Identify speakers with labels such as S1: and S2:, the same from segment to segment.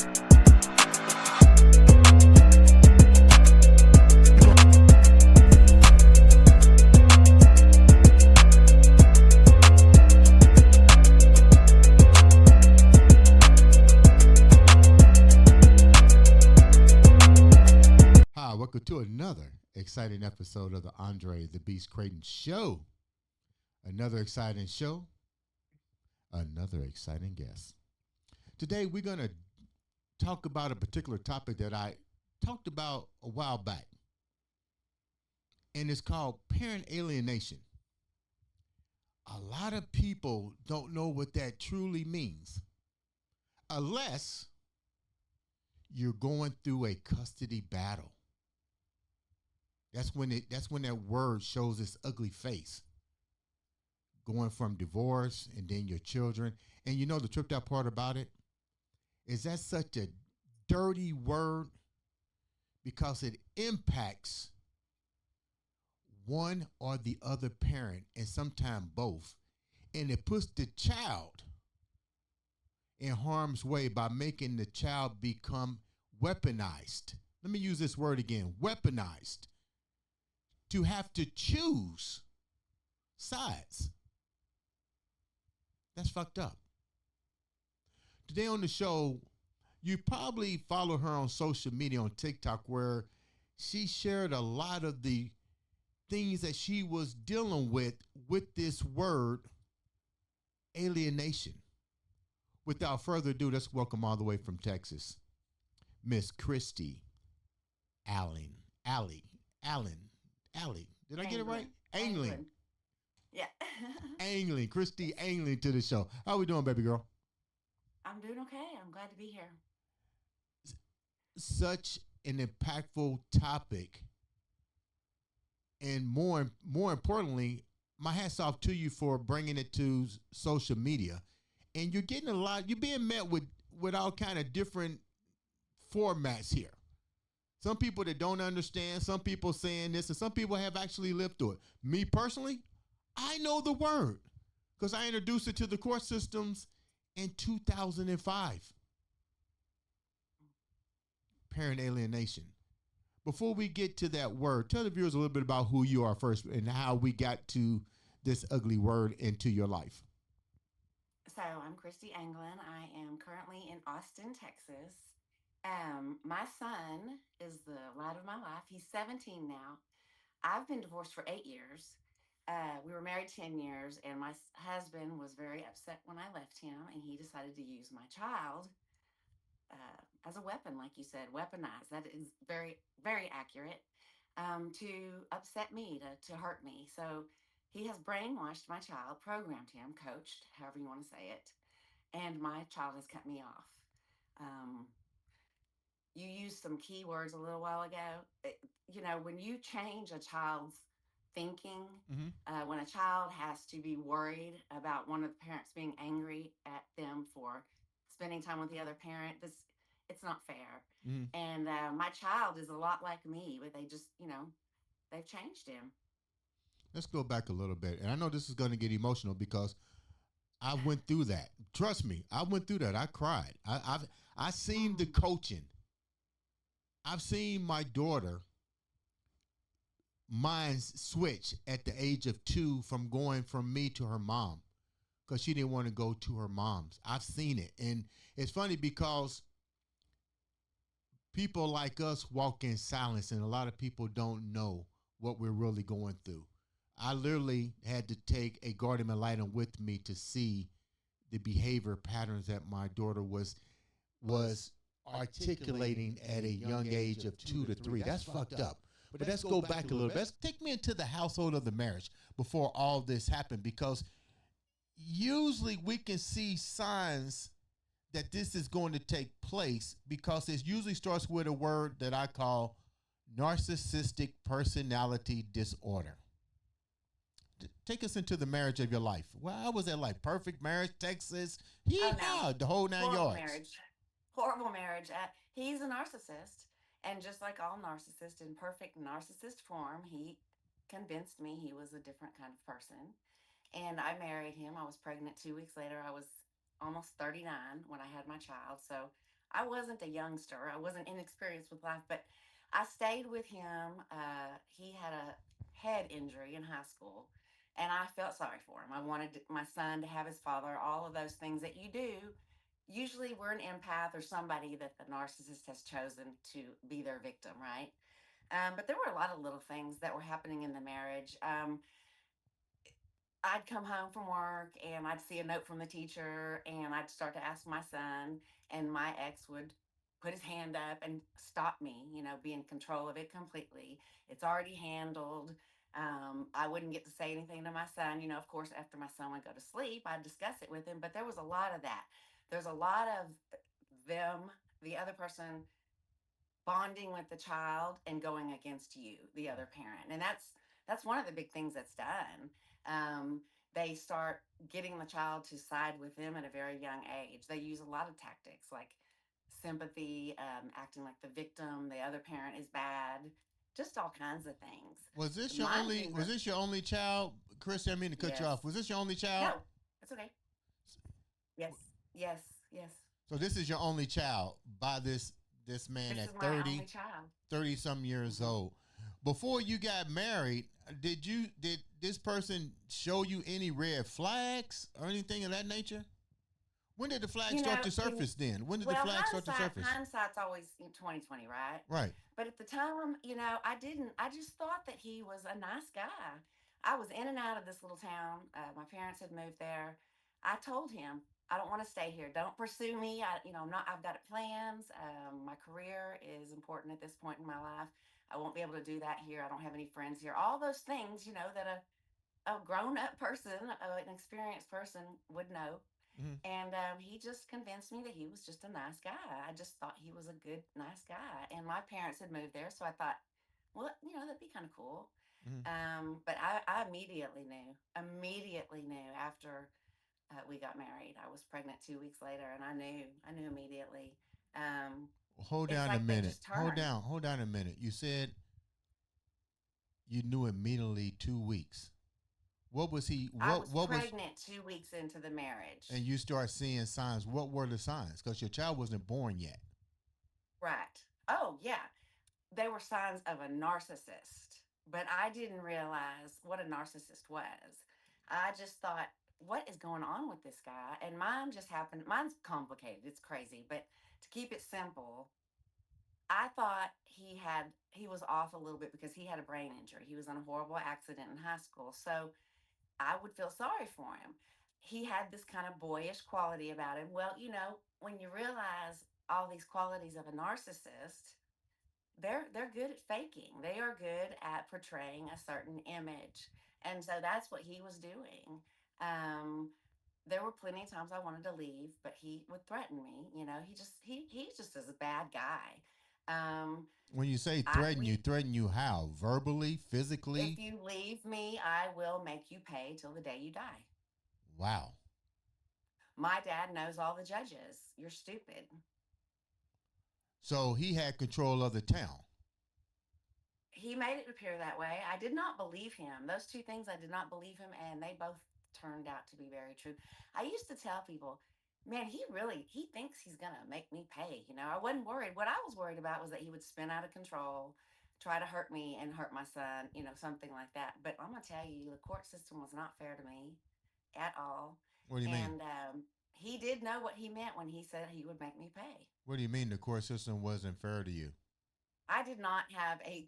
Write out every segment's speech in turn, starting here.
S1: Hi, welcome to another exciting episode of the Andre The Beast Crayton Show. Another exciting show, another exciting guest. Today, we're going to talk about a particular topic that I talked about a while back, and it's called parent alienation. A lot of people don't know what that truly means, unless you're going through a custody battle. That's when that word shows its ugly face. Going from divorce and then your children. And you know the tripped out part about it is that's such a dirty word because it impacts one or the other parent and sometimes both. And it puts the child in harm's way by making the child become weaponized. Let me use this word again, weaponized. To have to choose sides. That's fucked up. Today on the show, you probably follow her on social media on TikTok where she shared a lot of the things that she was dealing with this word, alienation. Without further ado, let's welcome all the way from Texas, Miss Christie Anglin. Allie, did I get it right? Anglin.
S2: Yeah.
S1: Anglin, Christie Anglin to the show. How we doing, baby girl?
S2: I'm doing okay. I'm glad to be here.
S1: Such an impactful topic. And more importantly, my hats off to you for bringing it to social media. And you're getting you're being met with all kind of different formats here. Some people that don't understand, some people saying this, and some people have actually lived through it. Me personally, I know the word because I introduced it to the court systems in 2005. Parent alienation. Before we get to that word, tell the viewers a little bit about who you are first and how we got to this ugly word into your life.
S2: So I'm Christie Anglin. I am currently in Austin, Texas. My son is the light of my life. He's 17 now. I've been divorced for 8 years. We were married 10 years, and my husband was very upset when I left him, and he decided to use my child as a weapon, like you said, weaponized. That is very, very accurate, to upset me, to hurt me. So he has brainwashed my child, programmed him, coached, however you want to say it, and my child has cut me off. You used some keywords a little while ago. When you change a child's thinking, when a child has to be worried about one of the parents being angry at them for spending time with the other parent, it's not fair. And my child is a lot like me, but they just, they've changed him.
S1: Let's go back a little bit. And I know this is going to get emotional because I went through that. Trust me, I went through that. I cried. I seen the coaching. I've seen my daughter mind switch at the age of 2 from going from me to her mom because she didn't want to go to her mom's. I've seen it. And it's funny because people like us walk in silence and a lot of people don't know what we're really going through. I literally had to take a guardian ad litem with me to see the behavior patterns that my daughter was articulating at a young age of 2 to 3. That's fucked up. But let's go back a little bit. Let's take me into the household of the marriage before all this happened, because usually we can see signs that this is going to take place because it usually starts with a word that I call narcissistic personality disorder. Take us into the marriage of your life. Well, how was that like? Perfect marriage, Texas?
S2: No.
S1: The whole 9 yards.
S2: Horrible marriage. He's a narcissist. And just like all narcissists, in perfect narcissist form, he convinced me he was a different kind of person. And I married him. I was pregnant 2 weeks later. I was almost 39 when I had my child. So I wasn't a youngster. I wasn't inexperienced with life, but I stayed with him. He had a head injury in high school, and I felt sorry for him. I wanted my son to have his father, all of those things that you do. Usually, we're an empath or somebody that the narcissist has chosen to be their victim, right? But there were a lot of little things that were happening in the marriage. I'd come home from work and I'd see a note from the teacher and I'd start to ask my son, and my ex would put his hand up and stop me, be in control of it completely. It's already handled. I wouldn't get to say anything to my son. Of course, after my son would go to sleep, I'd discuss it with him, but there was a lot of that. There's a lot of them, the other person, bonding with the child and going against you, the other parent. And that's one of the big things that's done. They start getting the child to side with them at a very young age. They use a lot of tactics like sympathy, acting like the victim, the other parent is bad, just all kinds of things. Mine didn't
S1: Was
S2: grow.
S1: this your only child, Chris? I mean to cut you
S2: Yes.
S1: off. Was this your only child?
S2: No, it's okay. Yes. Yes. Yes.
S1: So this is your only child by this man
S2: This
S1: at
S2: is my only
S1: 30,
S2: child.
S1: 30 some years
S2: Hmm.
S1: old. Before you got married, did this person show you any red flags or anything of that nature? When did the flags
S2: You
S1: start
S2: know,
S1: to
S2: when
S1: surface then? When did the
S2: Well,
S1: flags start to surface?
S2: hindsight's always 2020, right?
S1: Right.
S2: But at the time, I didn't. I just thought that he was a nice guy. I was in and out of this little town. My parents had moved there. I told him, I don't want to stay here. Don't pursue me. I'm not. I've got plans. My career is important at this point in my life. I won't be able to do that here. I don't have any friends here. All those things, that a grown up person, an experienced person would know.
S1: Mm-hmm.
S2: And he just convinced me that he was just a nice guy. I just thought he was a good, nice guy. And my parents had moved there. So I thought, well, that'd be kind of cool.
S1: Mm-hmm.
S2: But I immediately knew after we got married. I was pregnant 2 weeks later, and I knew immediately. Um,
S1: Hold
S2: it's
S1: down a
S2: like they
S1: minute.
S2: just turned.
S1: Hold down a minute. You said you knew immediately 2 weeks. What was he?
S2: I was
S1: What was?
S2: pregnant 2 weeks into the marriage.
S1: And you start seeing signs. What were the signs? Because your child wasn't born yet.
S2: Right. Oh, yeah. They were signs of a narcissist, but I didn't realize what a narcissist was. I just thought, what is going on with this guy? And mine's complicated. It's crazy, but to keep it simple, I thought he was off a little bit because he had a brain injury. He was in a horrible accident in high school. So I would feel sorry for him. He had this kind of boyish quality about him. Well, when you realize all these qualities of a narcissist, they're good at faking. They are good at portraying a certain image, and so that's what he was doing. Um, there were plenty of times I wanted to leave, but he would threaten me. He just is a bad guy. Um,
S1: When you say
S2: I
S1: you
S2: we
S1: threaten you how? Verbally,
S2: If
S1: physically?
S2: you leave me, I will make you pay till the day you die.
S1: Wow.
S2: My dad knows all the judges. You're stupid.
S1: So he had control of the town.
S2: He made it appear that way. I did not believe him. Those two things, I did not believe him, and they both turned out to be very true. I used to tell people, man, he thinks he's gonna make me pay. I wasn't worried. What I was worried about was that he would spin out of control, try to hurt me and hurt my son, something like that. But I'm gonna tell you, the court system was not fair to me at all.
S1: What do you mean?
S2: And he did know what he meant when he said he would make me pay.
S1: What do you mean the court system wasn't fair to you?
S2: I did not have a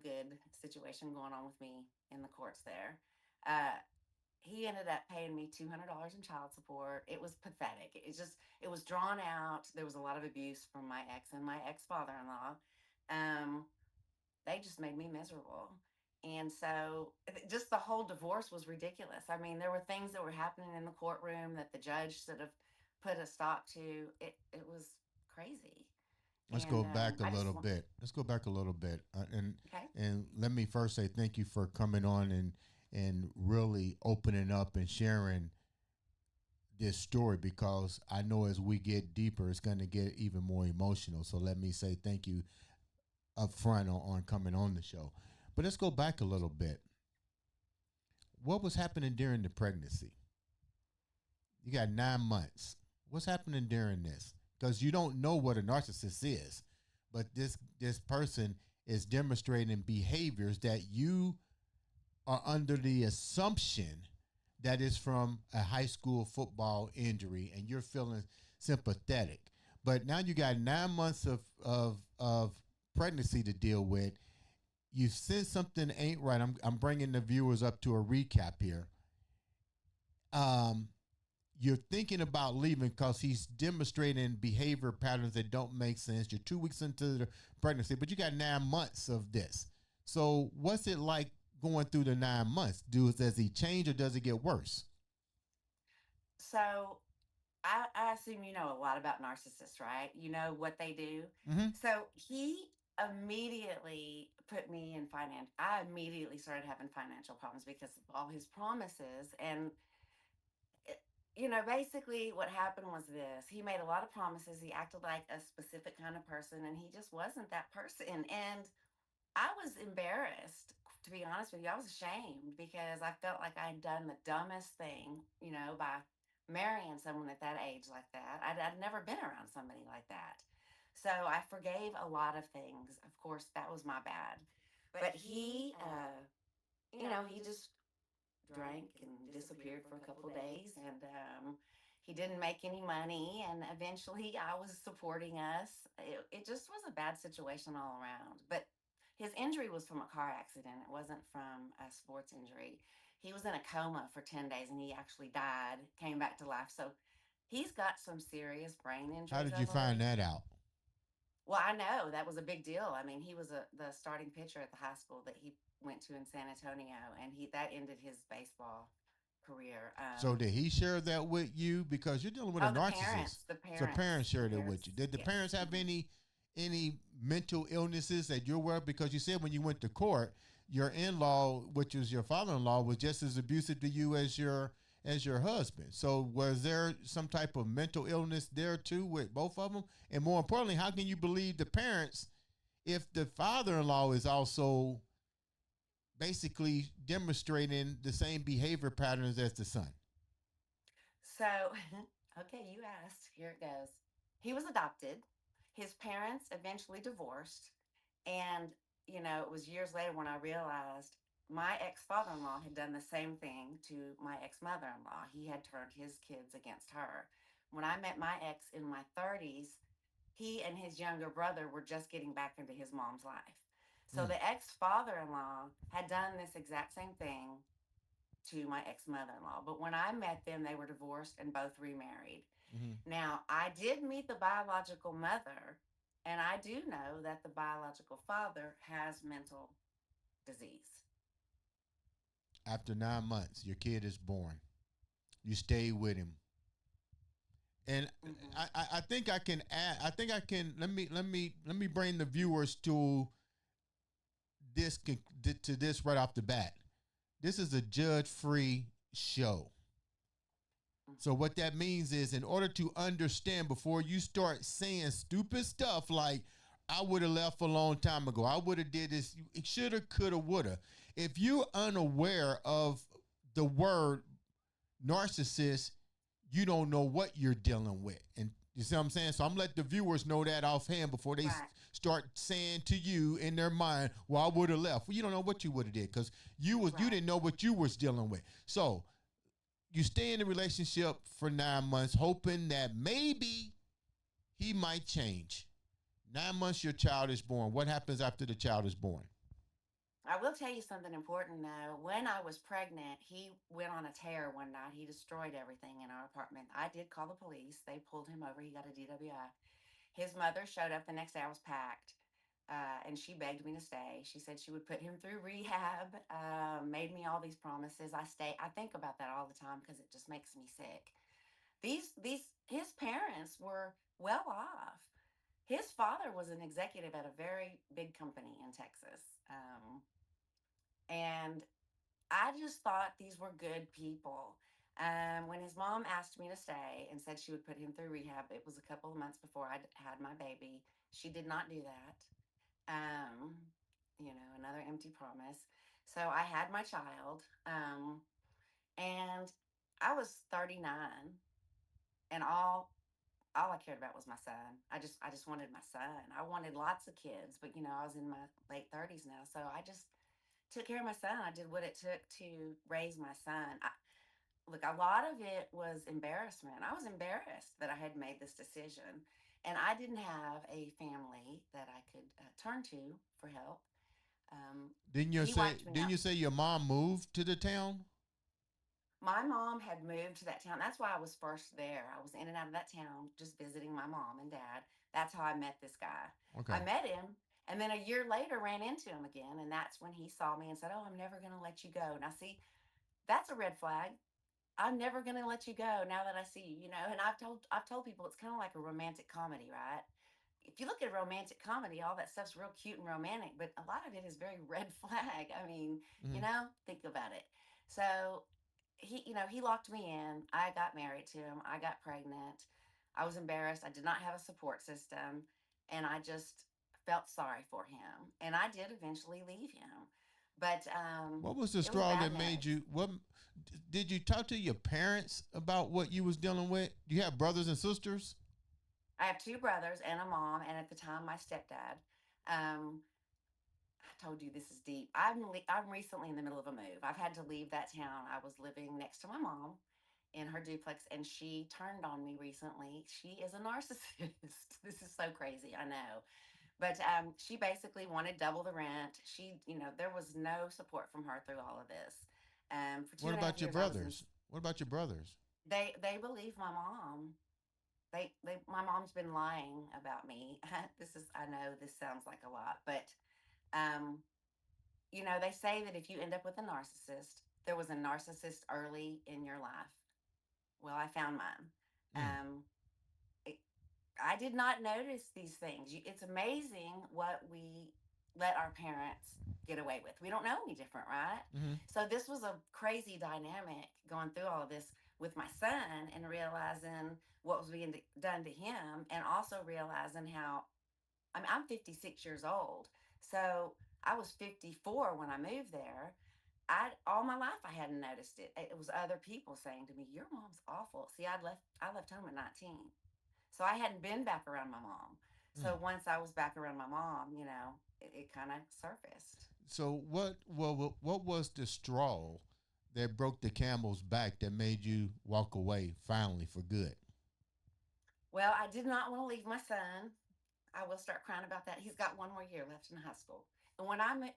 S2: good situation going on with me in the courts there. Uh, he ended up paying me $200 in child support. It was pathetic. It was drawn out. There was a lot of abuse from my ex and my ex father-in-law. Um, they just made me miserable. And so just the whole divorce was ridiculous. I mean, there were things that were happening in the courtroom that the judge should have put a stop to. It was crazy.
S1: Let's go
S2: And
S1: back a
S2: I just
S1: little
S2: want,
S1: bit. Let's go back a little bit,
S2: okay.
S1: and let me first say thank you for coming on and really opening up and sharing this story because I know as we get deeper, it's going to get even more emotional. So let me say thank you up front on coming on the show. But let's go back a little bit. What was happening during the pregnancy? You got 9 months. What's happening during this? because you don't know what a narcissist is. But this person is demonstrating behaviors that you are under the assumption that is from a high school football injury, and you're feeling sympathetic. But now you got 9 months of pregnancy to deal with. You sense something ain't right. I'm bringing the viewers up to a recap here. Um, you're thinking about leaving because he's demonstrating behavior patterns that don't make sense. You're 2 weeks into the pregnancy, but you got 9 months of this. So what's it like going through the 9 months? Does he change or does it get worse?
S2: So I assume you know a lot about narcissists, right? You know what they do.
S1: Mm-hmm.
S2: So he immediately put me in finance. I immediately started having financial problems because of all his promises. And, it, basically what happened was this: he made a lot of promises. He acted like a specific kind of person, and he just wasn't that person. And I was embarrassed, to be honest with you. I was ashamed because I felt like I'd done the dumbest thing, by marrying someone at that age like that. I'd never been around somebody like that. So I forgave a lot of things. Of course, that was my bad. But he just drank and disappeared for a couple of days. And he didn't make any money. And eventually I was supporting us. It just was a bad situation all around. But his injury was from a car accident. It wasn't from a sports injury. He was in a coma for 10 days and he actually died, came back to life. So he's got some serious brain
S1: How
S2: injuries,
S1: did
S2: I
S1: you find
S2: believe.
S1: that out?
S2: Well, I know that was a big deal. I mean, he was the starting pitcher at the high school that he went to in San Antonio, and he that ended his baseball career.
S1: So did he share that with you? Because you're dealing with a
S2: Oh, the
S1: narcissist.
S2: parents, the
S1: So
S2: parents,
S1: parents
S2: the
S1: shared it with
S2: parents.
S1: you. Did the
S2: Yes.
S1: parents have
S2: Hmm.
S1: any mental illnesses that you're aware of? Because you said when you went to court, your in-law, which was your father-in-law, was just as abusive to you as your husband. So was there some type of mental illness there too with both of them? And more importantly, how can you believe the parents if the father-in-law is also basically demonstrating the same behavior patterns as the son?
S2: So, okay, you asked. Here it goes. He was adopted. His parents eventually divorced. And, it was years later when I realized my ex father in law had done the same thing to my ex mother in law. He had turned his kids against her. When I met my ex in my 30s, he and his younger brother were just getting back into his mom's life. So
S1: Mm.
S2: the ex father in law had done this exact same thing to my ex mother in law. But when I met them, they were divorced and both remarried.
S1: Mm-hmm.
S2: Now, I did meet the biological mother, and I do know that the biological father has mental disease.
S1: After 9 months, your kid is born. You stay with him, and
S2: Hmm.
S1: I think I can add. I think I can. Let me bring the viewers to this to this right off the bat. This is a judge-free show. So
S2: Hmm.
S1: what that means is, in order to understand, before you start saying stupid stuff like "I would have left a long time ago," "I would have did this," "it shoulda, coulda, woulda." If you're unaware of the word narcissist, you don't know what you're dealing with, and you see what I'm saying. So I'm letting the viewers know that offhand before they
S2: Right,
S1: start saying to you in their mind, "Well, I would have left." Well, you don't know what you would have did because you
S2: right,
S1: didn't know what you was dealing with. So you stay in a relationship for 9 months, hoping that maybe he might change. 9 months, your child is born. What happens after the child is born?
S2: I will tell you something important though. When I was pregnant, he went on a tear one night. He destroyed everything in our apartment. I did call the police. They pulled him over. He got a DWI. His mother showed up the next day. I was packed. And she begged me to stay. She said she would put him through rehab, made me all these promises. I stay. I think about that all the time because it just makes me sick. His parents were well off. His father was an executive at a very big company in Texas. And I just thought these were good people. When his mom asked me to stay and said she would put him through rehab, it was a couple of months before I had my baby. She did not do that. Um, Another empty promise. So I had my child, and I was 39, and all I cared about was my son. I just wanted my son. I wanted lots of kids, but I was in my late 30s now, so I just took care of my son. I did what it took to raise my son. Look, a lot of it was embarrassment. I was embarrassed that I had made this decision, and I didn't have a family that I could turn to for help. He wiped me
S1: Didn't
S2: out.
S1: you say your mom moved to the town?
S2: My mom had moved to that town. That's why I was first there. I was in and out of that town just visiting my mom and dad. That's how I met this guy. I
S1: Okay.
S2: met him, and then a year later ran into him again, and that's when he saw me and said, "Oh, I'm never going to let you go." Now, see, that's a red flag. I'm never going to let you go now that I see you, And I've told people it's kind of like a romantic comedy, right? If you look at a romantic comedy, all that stuff's real cute and romantic, but a lot of it is very red flag. I mean,
S1: Mm-hmm.
S2: think about it. So he locked me in. I got married to him. I got pregnant. I was embarrassed. I did not have a support system, and I just felt sorry for him. And I did eventually leave him, but
S1: What was the
S2: it was a
S1: straw
S2: bad
S1: that made
S2: marriage.
S1: you? What did you talk to your parents about what you was dealing with? Do you have brothers and sisters?
S2: I have two brothers and a mom, and at the time, my stepdad. Um, I told you this is deep. I'm recently in the middle of a move. I've had to leave that town. I was living next to my mom in her duplex, and she turned on me recently. She is a narcissist. This is so crazy, I know. But she basically wanted double the rent. There was no support from her through all of this. For two
S1: What
S2: and a half
S1: about your
S2: years, I was in.
S1: brothers? What about your brothers?
S2: They believe my mom. My mom's been lying about me. I know this sounds like a lot, but um, they say that if you end up with a narcissist, there was a narcissist early in your life. Well, I found mine.
S1: Mm.
S2: Um, it, I did not notice these things. It's amazing what we let our parents get away with. We don't know any different, right?
S1: Mm-hmm.
S2: So this was a crazy dynamic going through all of this with my son and realizing what was being done to him, and also realizing how I'm 56 years old. So I was 54 when I moved there. I all my life I hadn't noticed it. It was other people saying to me, "Your mom's awful." See, I left home at 19. So I hadn't been back around my mom.
S1: Mm.
S2: So once I was back around my mom, it kind of surfaced.
S1: So what was the straw that broke the camel's back that made you walk away finally for good?
S2: Well, I did not want to leave my son. I will start crying about that. He's got one more year left in high school. And when I met,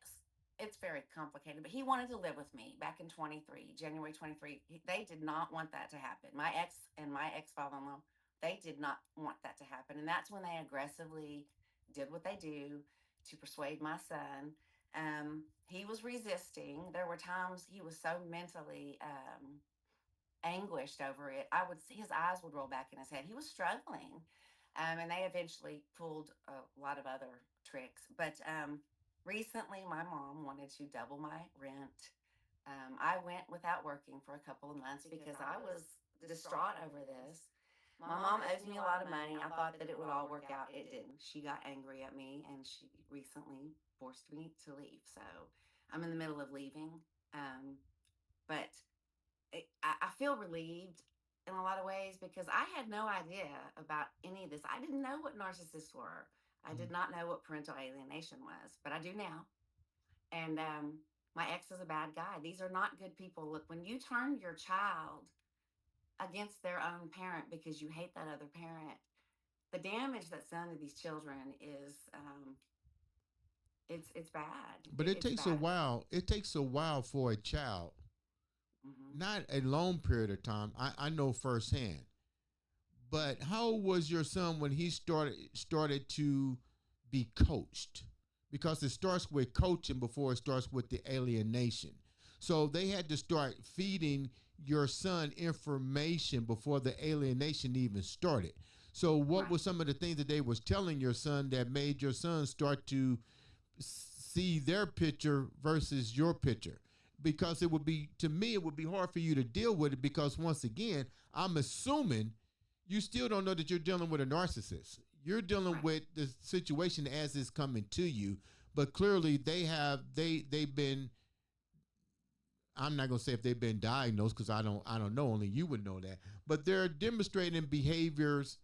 S2: it's very complicated, but he wanted to live with me back in 23, January 23. They did not want that to happen. My ex and my ex father in law, they did not want that to happen. And that's when they aggressively did what they do to persuade my son. He was resisting. There were times he was so mentally anguished over it. I would see his eyes would roll back in his head. He was struggling. And they eventually pulled a lot of other tricks. But recently, my mom wanted to double my rent. I went without working for a couple of months because I was distraught over this. My mom owes me a lot of money. I thought that it would all work out. It didn't. She got angry at me and she recently forced me to leave. So I'm in the middle of leaving. But I feel relieved in a lot of ways because I had no idea about any of this. I didn't know what narcissists were. I
S1: Mm-hmm.
S2: did not know what parental alienation was, but I do now. And my ex is a bad guy. These are not good people. Look, when you turn your child against their own parent because you hate that other parent, the damage that's done to these children is it's bad.
S1: But it
S2: It's
S1: takes a
S2: bad.
S1: while. It takes a while for a child,
S2: Hmm.
S1: not a long period of time. I know firsthand. But how old was your son when he started to be coached? Because it starts with coaching before it starts with the alienation. So they had to start feeding your son information before the alienation even started. So what
S2: Right.
S1: were some of the things that they was telling your son that made your son start to see their picture versus your picture? Because it would be, to me, it would be hard for you to deal with it because once again, I'm assuming you still don't know that you're dealing with a narcissist. You're dealing
S2: Right.
S1: with the situation as it's coming to you, but clearly they've been. I'm not gonna say if they've been diagnosed because I don't know. Only you would know that. But they're demonstrating behaviors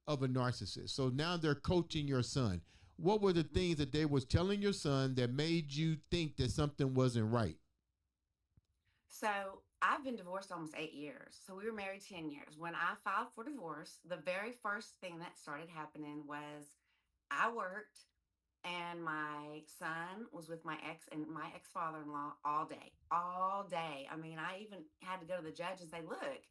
S1: of a narcissist. So now they're coaching your son. What were the
S2: Mhm.
S1: things that they was telling your son that made you think that something wasn't right?
S2: So I've been divorced almost 8 years. So we were married 10 years. When I filed for divorce, the very first thing that started happening was I worked and my son was with my ex and my ex father in law all day, all day. I mean, I even had to go to the judge and say, look,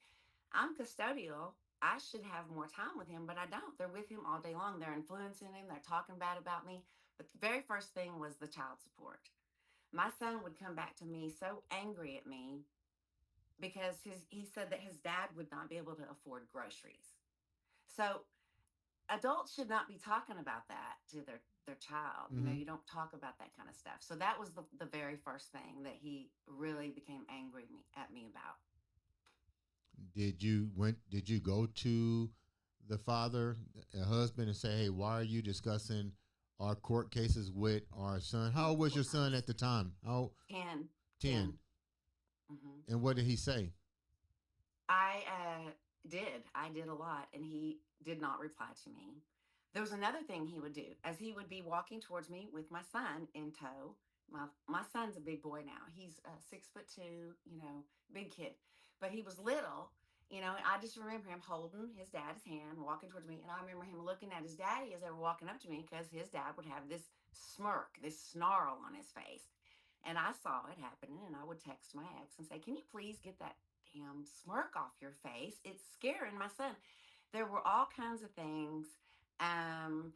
S2: I'm custodial. I should have more time with him, but I don't. They're with him all day long. They're influencing him, they're talking bad about me. But the very first thing was the child support. My son would come back to me so angry at me because he said that his dad would not be able to afford groceries. So adults should not be talking about that to their child. You know,
S1: Hmm.
S2: you don't talk about that kind of stuff. So that was the very first thing that he really became angry at me about.
S1: Did you go to the father, a husband, and say, "Hey, why are you discussing our court cases with our son?" How old was
S2: Multiple
S1: your son
S2: times.
S1: at the time? How
S2: 10,
S1: 10?
S2: 10. Mm-hmm.
S1: And what did he say?
S2: I did. I did a lot, and he did not reply to me. There was another thing he would do as he would be walking towards me with my son in tow. My son's a big boy now. He's 6'2", big kid, but he was little. I just remember him holding his dad's hand, walking towards me, and I remember him looking at his daddy as they were walking up to me because his dad would have this smirk, this snarl on his face. And I saw it happening, and I would text my ex and say, "Can you please get that damn smirk off your face? It's scaring my son." There were all kinds of things. Um,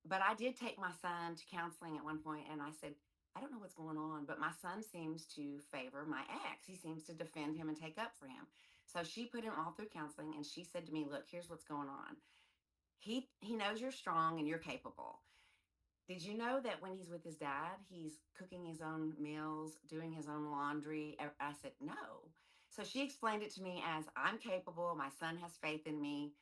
S2: but I did take my son to counseling at one point, and I said, I don't know what's going on, but my son seems to favor my ex. He seems to defend him and take up for him. So she put him all through counseling, and she said to me, "Look, here's what's going on. He knows you're strong and you're capable. Did you know that when he's with his dad, he's cooking his own meals, doing his own laundry?" I said, "No." So she explained it to me as, I'm capable, my son has faith in me,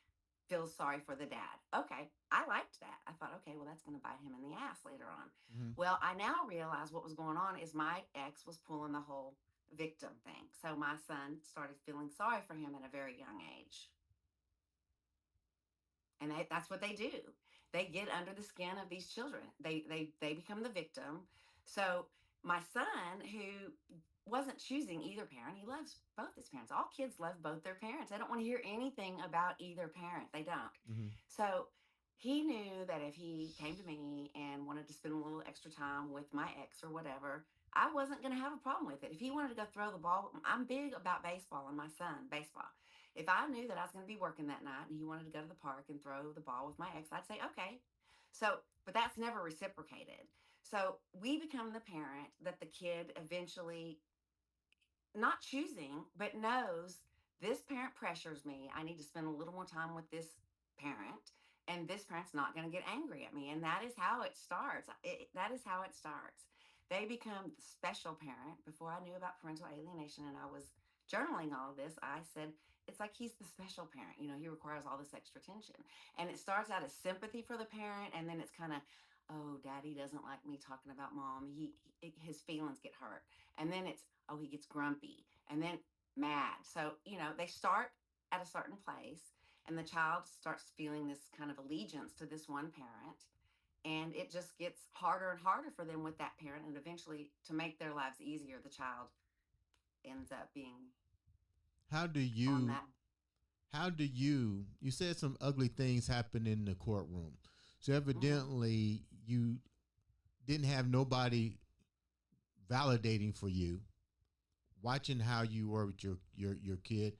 S2: feels sorry for the dad. Okay, I liked that. I thought, okay, well, that's going to bite him in the ass later on.
S1: Hmm.
S2: Well, I now realize what was going on is my ex was pulling the whole victim thing. So my son started feeling sorry for him at a very young age. And that's what they do. They get under the skin of these children. They become the victim. So my son, who wasn't choosing either parent, he loves both his parents. All kids love both their parents. They don't want to hear anything about either parent. They don't.
S1: Hmm.
S2: So he knew that if he came to me and wanted to spend a little extra time with my ex or whatever, I wasn't going to have a problem with it. If he wanted to go throw the ball, I'm big about baseball and my son, baseball. If I knew that I was going to be working that night and he wanted to go to the park and throw the ball with my ex, I'd say, okay. So, but that's never reciprocated. So we become the parent that the kid eventually, not choosing, but knows this parent pressures me. I need to spend a little more time with this parent, and this parent's not going to get angry at me. And that is how it starts. That is how it starts. They become the special parent. Before I knew about parental alienation and I was journaling all of this, I said, it's like he's the special parent. He requires all this extra attention. And it starts out as sympathy for the parent, and then it's kind of, oh, daddy doesn't like me talking about mom. His feelings get hurt. And then it's, oh, he gets grumpy and then mad. So, they start at a certain place and the child starts feeling this kind of allegiance to this one parent. And it just gets harder and harder for them with that parent. And eventually, to make their lives easier, the child ends up being
S1: How do
S2: on
S1: you
S2: that.
S1: you said some ugly things happened in the courtroom. So
S2: Mm-hmm.
S1: evidently you didn't have nobody validating for you, watching how you were with your kid.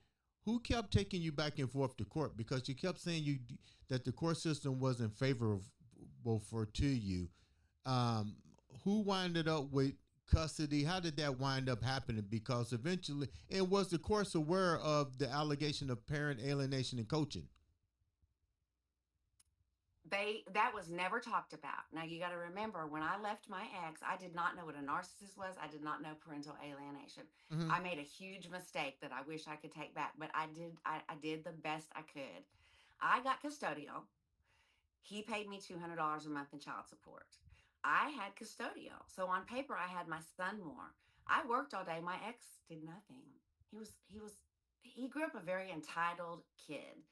S1: Who kept taking you back and forth to court because you kept saying that the court system wasn't favorable for to you. Um, who winded up with custody? How did that wind up happening? Because eventually, and was the court aware of the allegation of parent alienation and coaching?
S2: That was never talked about. Now you got to remember, when I left my ex, I did not know what a narcissist was. I did not know parental alienation.
S1: Mm-hmm.
S2: I made a huge mistake that I wish I could take back, but I did the best I could. I got custodial. He paid me $200 a month in child support. I had custodial. So on paper I had my son more. I worked all day. My ex did nothing. He grew up a very entitled kid.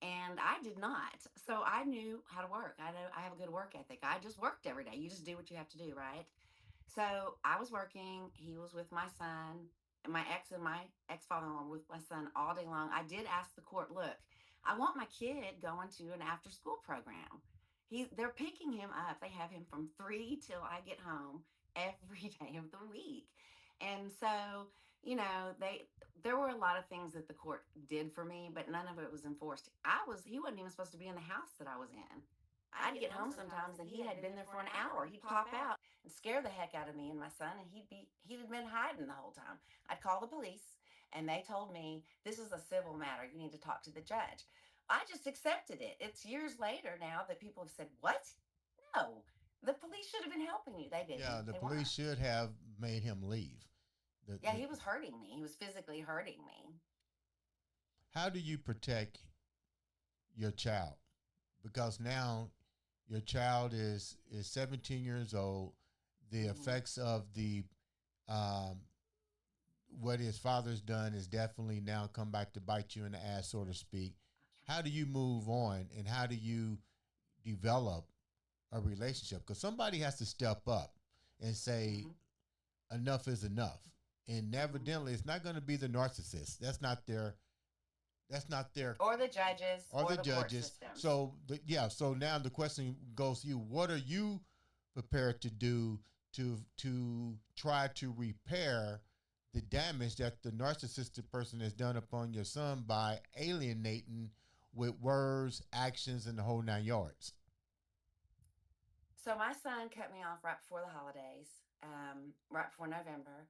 S2: And I did not. So I knew how to work. I know I have a good work ethic. I just worked every day. You just do what you have to do, right? So I was working. He was with my son, and my ex father in law with my son all day long. I did ask the court, look, I want my kid going to an after school program. They're picking him up. They have him from 3 till I get home every day of the week. And so, they there were a lot of things that the court did for me, but none of it was enforced. He wasn't even supposed to be in the house that I was in. I'd get home sometimes and he had been there for an hour. He'd pop out and scare the heck out of me and my son, and he'd been hiding the whole time. I'd call the police, and they told me this is a civil matter. You need to talk to the judge. I just accepted it. It's years later now that people have said, "What? No, the police should have been helping you. They
S1: Yeah,
S2: didn't.
S1: the
S2: They
S1: police
S2: weren't."
S1: should have made him leave.
S2: Yeah, he was hurting me. He was physically hurting me.
S1: How do you protect your child? Because now your child is 17 years old. The
S2: Hmm.
S1: effects of the um, what his father's done is definitely now come back to bite you in the ass, so to speak. How do you move on, and how do you develop a relationship? Because somebody has to step up and say
S2: Hmm.
S1: enough is enough. And
S2: Hmm.
S1: evidently, it's not going to be the narcissist. That's not their. That's not their.
S2: Or the judges
S1: Or
S2: or
S1: the
S2: the court
S1: judges.
S2: systems.
S1: So yeah. So now the question goes to you: what are you prepared to do to try to repair the damage that the narcissistic person has done upon your son by alienating with words, actions, and the whole 9 yards?
S2: So my son cut me off right before the holidays, right before November.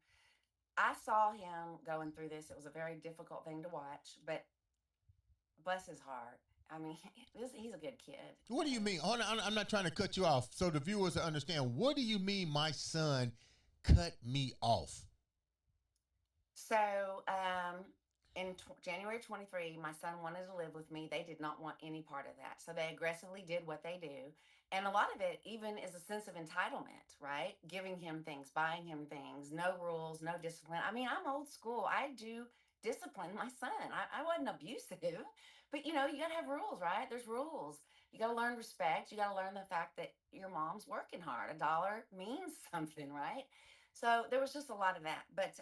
S2: I saw him going through this. It was a very difficult thing to watch, but bless his heart. I mean, he's a good kid.
S1: What do you mean? Hold on, I'm not trying to cut you off. So the viewers understand. What do you mean? My son cut me off.
S2: So, in January 23, my son wanted to live with me. They did not want any part of that. So they aggressively did what they do. And a lot of it even is a sense of entitlement, right? Giving him things, buying him things, no rules, no discipline. I mean, I'm old school. I do discipline my son. I wasn't abusive, but you got to have rules, right? There's rules. You got to learn respect. You got to learn the fact that your mom's working hard. A dollar means something, right? So there was just a lot of that. But,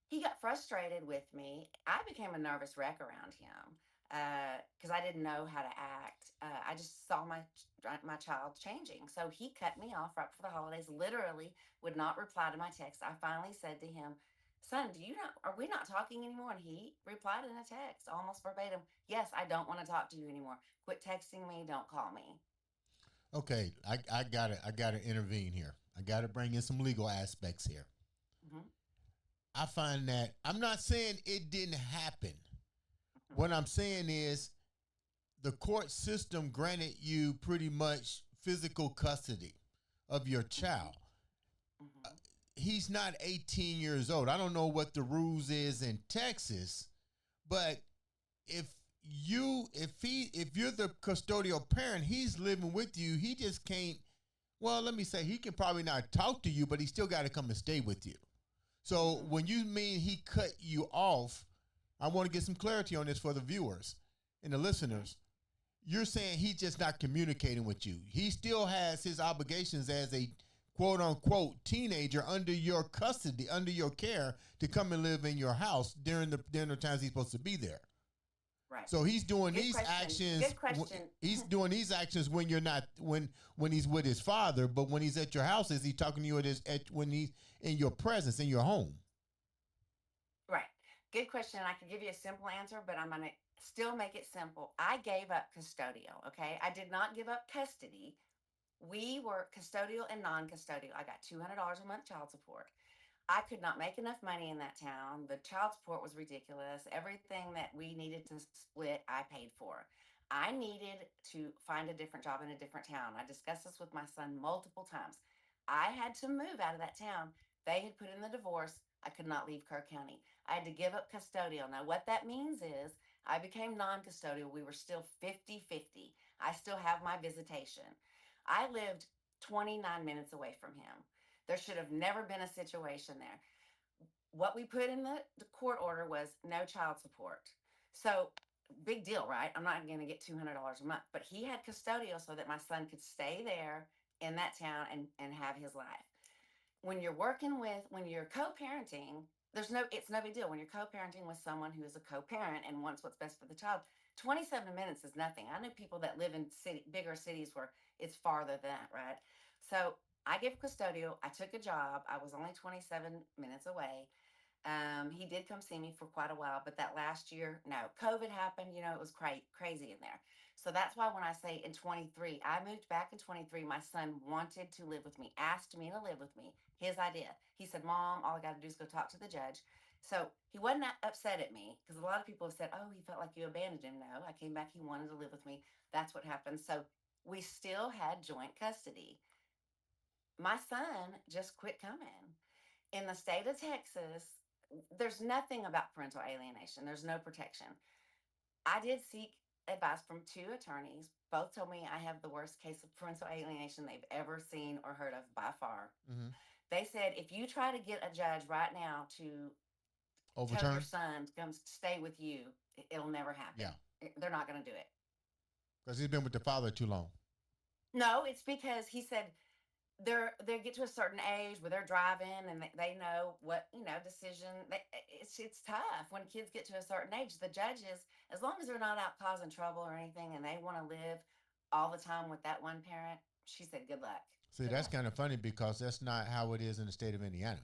S2: he got frustrated with me. I became a nervous wreck around him because I didn't know how to act. I just saw my child changing, so he cut me off right before the holidays. Literally, would not reply to my text. I finally said to him, "Son, do you not? Are we not talking anymore?" And he replied in a text, almost verbatim, "Yes, I don't want to talk to you anymore. Quit texting me. Don't call me."
S1: Okay, I got to I got to intervene here. I got to bring in some legal aspects here.
S2: Hmm.
S1: I find that I'm not saying it didn't happen.
S2: Hmm.
S1: What I'm saying is the court system granted you pretty much physical custody of your
S2: Hmm.
S1: child.
S2: Hmm.
S1: He's not 18 years old. I don't know what the rules is in Texas, but if if you're the custodial parent, he's living with you. He just can't. Well, let me say he can probably not talk to you, but he still got to come and stay with you. So
S2: Hmm.
S1: when you mean he cut you off, I want to get some clarity on this for the viewers and the
S2: Hmm.
S1: listeners. You're saying he's just not communicating with you. He still has his obligations as a quote unquote teenager under your custody, under your care to come and live in your house during the times he's supposed to be there.
S2: Right.
S1: So he's doing
S2: Good
S1: these
S2: question.
S1: actions.
S2: Good question.
S1: He's doing these actions when you're not when he's with his father, but when he's at your house, is he talking to you when he's in your presence in your home?
S2: Right. Good question. I could give you a simple answer, but I'm going to still make it simple. I gave up custodial. Okay. I did not give up custody. We were custodial and non custodial. I got $200 a month child support. I could not make enough money in that town. The child support was ridiculous. Everything that we needed to split, I paid for. I needed to find a different job in a different town. I discussed this with my son multiple times. I had to move out of that town. They had put in the divorce. I could not leave Kerr County. I had to give up custodial. Now, what that means is I became non custodial. We were still 50-50. I still have my visitation. I lived 29 minutes away from him. There should have never been a situation there. What we put in the court order was no child support. So big deal, right? I'm not going to get $200 a month, but he had custodial so that my son could stay there in that town and have his life. When you're co-parenting, it's no big deal. When you're co-parenting with someone who is a co-parent and wants what's best for the child, 27 minutes is nothing. I know people that live in bigger cities where it's farther than that, right? So I gave custodial. I took a job. I was only 27 minutes away. He did come see me for quite a while, but that last year, no, COVID happened. It was crazy in there. So that's why when I say in 23, I moved back in 23. My son wanted to live with me, asked me to live with me. His idea. He said, Mom, all I got to do is go talk to the judge. So he wasn't that upset at me because a lot of people have said, oh, he felt like you abandoned him. No, I came back. He wanted to live with me. That's what happened. So we still had joint custody. My son just quit coming. In the state of Texas, there's nothing about parental alienation. There's no protection. I did seek advice from two attorneys. Both told me I have the worst case of parental alienation they've ever seen or heard of by far.
S1: Mm-hmm.
S2: They said if you try to get a judge right now to tell your
S1: Overturn?
S2: son to come stay with you, it'll never happen.
S1: Yeah.
S2: They're not going to do it.
S1: Because he's been with the father too long.
S2: No, it's because he said they get to a certain age where they're driving and they know what decision it's tough when kids get to a certain age. The judges, as long as they're not out causing trouble or anything and they want to live all the time with that one parent, she said good luck.
S1: See,
S2: Good
S1: that's
S2: luck.
S1: kind of funny because that's not how it is in the state of Indiana.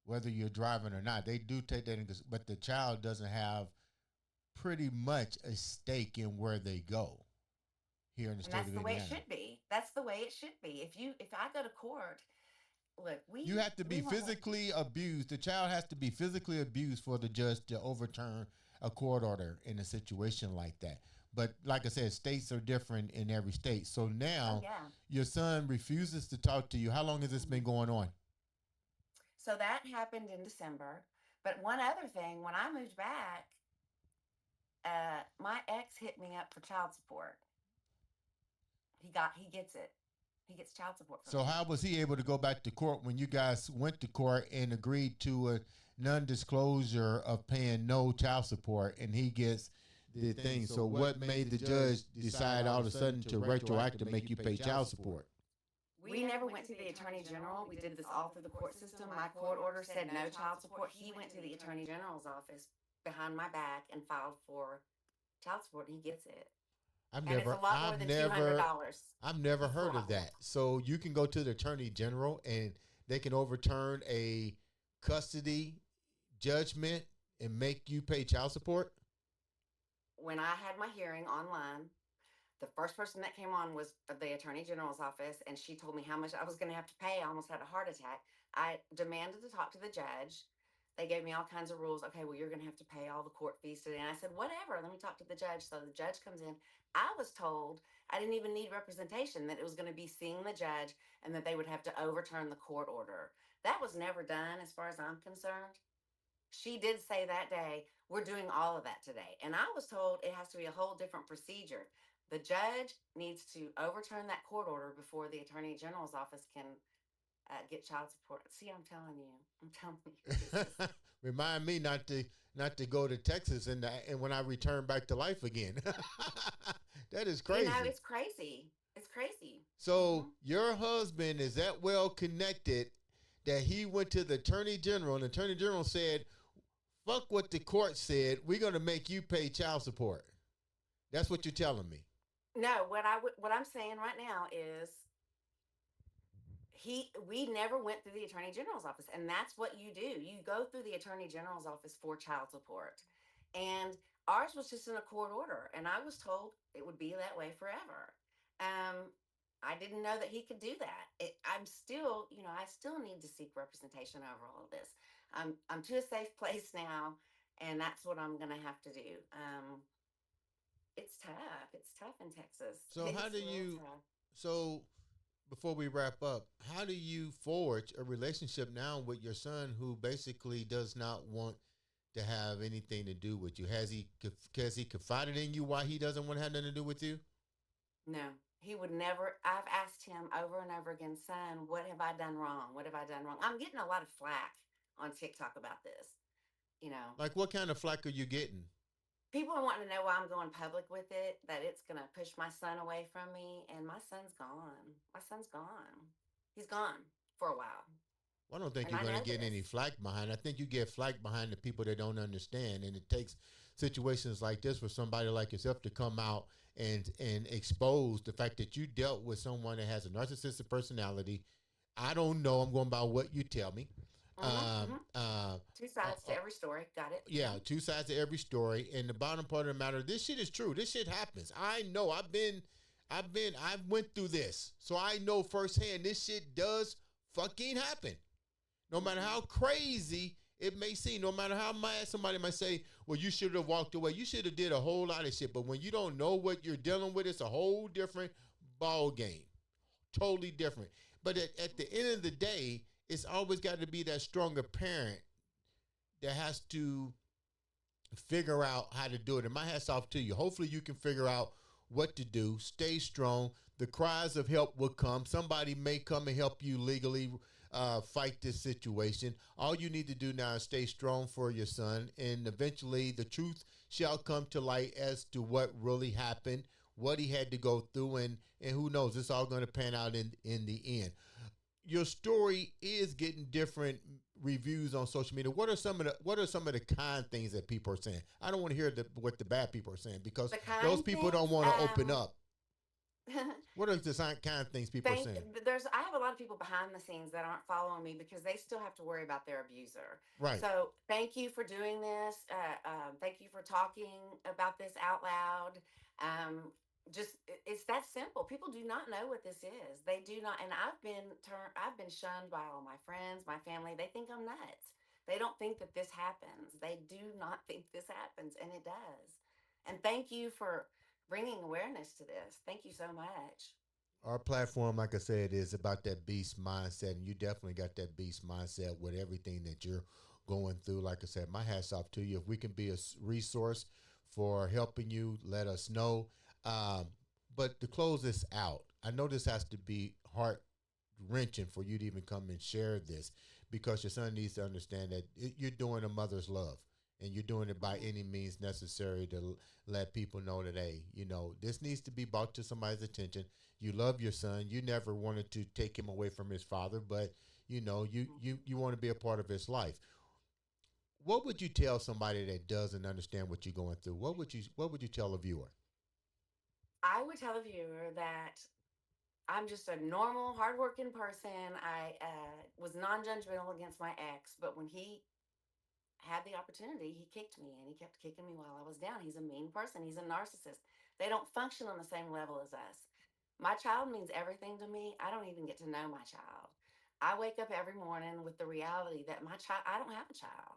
S1: Whether you're driving or not, they do take that into, but the child doesn't have pretty much a stake in where they go here in the
S2: And
S1: state
S2: that's
S1: of
S2: the way it
S1: Indiana.
S2: should be. That's the way it should be. If I go to court, look,
S1: You have to be
S2: we won't.
S1: physically abused. The child has to be physically abused for the judge to overturn a court order in a situation like that. But like I said, states are different in every state. So
S2: Oh
S1: now
S2: yeah.
S1: your son refuses to talk to you. How long has this been going on?
S2: So that happened in December. But one other thing, when I moved back, my ex hit me up for child support. He gets it. He gets child support from
S1: So
S2: me.
S1: how was he able to go back to court when you guys went to court and agreed to a non-disclosure of paying no child support, and he gets the thing? So what made the judge decide all of a sudden to retroactive make you pay child support?
S2: We never went to the attorney general. We did this all through the court system. My court order said no child support. He went to the attorney general's office behind my back and filed for child support, and he gets it.
S1: I've
S2: And it's a
S1: never,
S2: lot more
S1: I've
S2: than $200.
S1: never, I've never
S2: It's a
S1: heard of
S2: lot more.
S1: that. So you can go to the attorney general and they can overturn a custody judgment and make you pay child support.
S2: When I had my hearing online, the first person that came on was the attorney general's office, and she told me how much I was going to have to pay. I almost had a heart attack. I demanded to talk to the judge. They gave me all kinds of rules. Okay, well, you're going to have to pay all the court fees today. And I said, whatever, let me talk to the judge. So the judge comes in. I was told I didn't even need representation, that it was going to be seeing the judge and that they would have to overturn the court order. That was never done as far as I'm concerned. She did say that day, we're doing all of that today. And I was told it has to be a whole different procedure. The judge needs to overturn that court order before the attorney general's office can get child support. See, I'm telling you, I'm telling you, this is,
S1: Remind me not to go to Texas and when I return back to life again. That is crazy.
S2: it's crazy. It's crazy.
S1: So
S2: Hmm.
S1: your husband is that well connected that he went to the attorney general and the attorney general said, "Fuck what the court said. We're gonna make you pay child support." That's what you're telling me.
S2: No, what I'm saying right now is we never went through the attorney general's office, and that's what you do. You go through the attorney general's office for child support, and ours was just in a court order, and I was told it would be that way forever. um I didn't know that he could do that. I'm still, I still need to seek representation over all of this. I'm to a safe place now, and that's what I'm gonna have to do. It's tough. It's tough in Texas.
S1: So how
S2: It's
S1: do
S2: real
S1: you
S2: tough.
S1: so before we wrap up, how do you forge a relationship now with your son who basically does not want to have anything to do with you? Has he confided in you why he doesn't want to have nothing to do with you?
S2: No, he would never. I've asked him over and over again, son, what have I done wrong? What have I done wrong? I'm getting a lot of flack on TikTok about this. You know,
S1: Like what kind of flack are you getting?
S2: People are wanting to know why I'm going public with it, that it's going to push my son away from me. And my son's gone. My son's gone. He's gone for a while.
S1: I don't think
S2: And
S1: you're
S2: I
S1: going to
S2: know
S1: get
S2: this.
S1: any flack behind. I think you get flack behind the people that don't understand, and it takes situations like this for somebody like yourself to come out and expose the fact that you dealt with someone that has a narcissistic personality. I don't know. I'm going by what you tell me.
S2: Hmm. Hmm. Two
S1: Uh,
S2: sides
S1: uh,
S2: to every story. Got it.
S1: yeah, two sides to every story. And the bottom part of the matter, this shit is true. This shit happens. I know. I went through this, so I know firsthand. This shit does fucking happen. No matter
S2: Hmm.
S1: how crazy it may seem, no matter how mad somebody might say, well, you should have walked away. You should have did a whole lot of shit. But when you don't know what you're dealing with, it's a whole different ball game. Totally different. But at the end of the day, it's always got to be that stronger parent that has to figure out how to do it. And my hat's off to you. Hopefully you can figure out what to do. Stay strong. The cries of help will come. Somebody may come and help you legally fight this situation. All you need to do now is stay strong for your son, and eventually the truth shall come to light as to what really happened, what he had to go through, and who knows, it's all going to pan out in the end. Your story is getting different reviews on social media. What are some of the kind things that people are saying? I don't want to hear what the bad people are saying, because
S2: The
S1: those
S2: kind
S1: people don't
S2: things.
S1: want to open up. What are the kind things people are
S2: Thank
S1: saying?
S2: there's I have a lot of people behind the scenes that aren't following me because they still have to worry about their abuser.
S1: Right.
S2: So thank you for doing this. Thank you for talking about this out loud. Just it's that simple. People do not know what this is. They do not. And I've been shunned by all my friends, my family. They think I'm nuts. They don't think that this happens. They do not think this happens, and it does. And thank you for bringing awareness to this. Thank you so much.
S1: Our platform, like I said, is about that beast mindset, and you definitely got that beast mindset with everything that you're going through. Like I said, my hat's off to you. If we can be a resource for helping you, let us know. Um, but to close this out, I know this has to be heart wrenching for you to even come and share this, because your son needs to understand that you're doing a mother's love, and you're doing it by
S2: Mhm.
S1: any means necessary to let people know that, hey, this needs to be brought to somebody's attention. You love your son. You never wanted to take him away from his father, but
S2: Mhm.
S1: you want to be a part of his life. What would you tell somebody that doesn't understand what you're going through? What would you tell a viewer?
S2: I would tell a viewer that I'm just a normal, hardworking person. I was non judgmental against my ex, but when he had the opportunity, he kicked me and he kept kicking me while I was down. He's a mean person, he's a narcissist. They don't function on the same level as us. My child means everything to me. I don't even get to know my child. I wake up every morning with the reality that I don't have a child.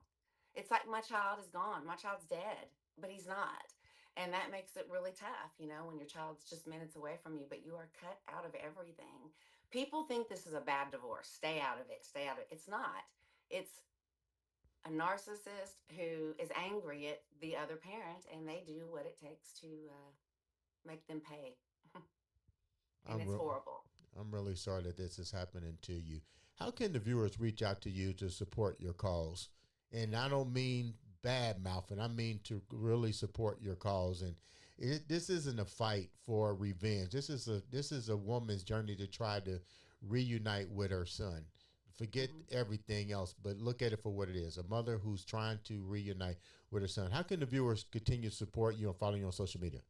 S2: It's like my child is gone. My child's dead, but he's not. And that makes it really tough, when your child's just minutes away from you, but you are cut out of everything. People think this is a bad divorce. Stay out of it. Stay out of it. It's not. It's a narcissist who is angry at the other parent, and they do what it takes to make them pay. And
S1: I'm
S2: it's
S1: re-
S2: horrible.
S1: I'm really sorry that this is happening to you. How can the viewers reach out to you to support your cause? And I don't mean bad mouthing. I mean to really support your cause. And this isn't a fight for revenge. This is a woman's journey to try to reunite with her son. Forget
S2: Mhm.
S1: everything else, but look at it for what it is: a mother who's trying to reunite with her son. How can the viewers continue to support you and follow you on social media?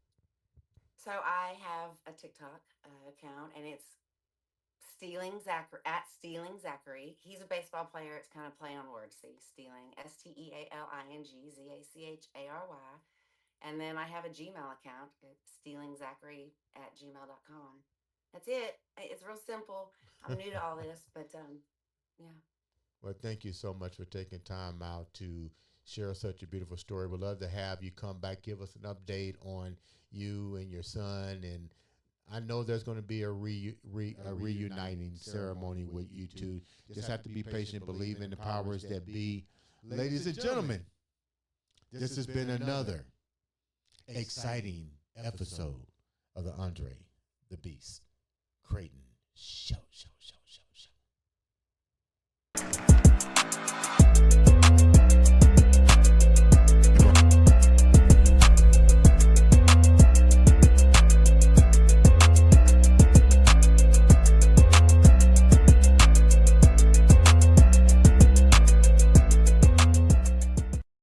S2: So I have a TikTok account, and it's Stealing Zachary at Stealing Zachary. He's a baseball player. It's kind of play on words. See, Stealing, StealingZachary. And then I have a Gmail account at stealingzachary at gmail.com. That's it. It's real simple. I'm new to all this, but yeah.
S1: Well, thank you so much for taking time out to share such a beautiful story. We'd love to have you come back, give us an update on you and your son. And I know there's going to be a reuniting ceremony with you two. Just have to be patient, believe in the powers that be. Ladies and gentlemen, this has been another exciting episode of the Andre the Beast Crayton Show.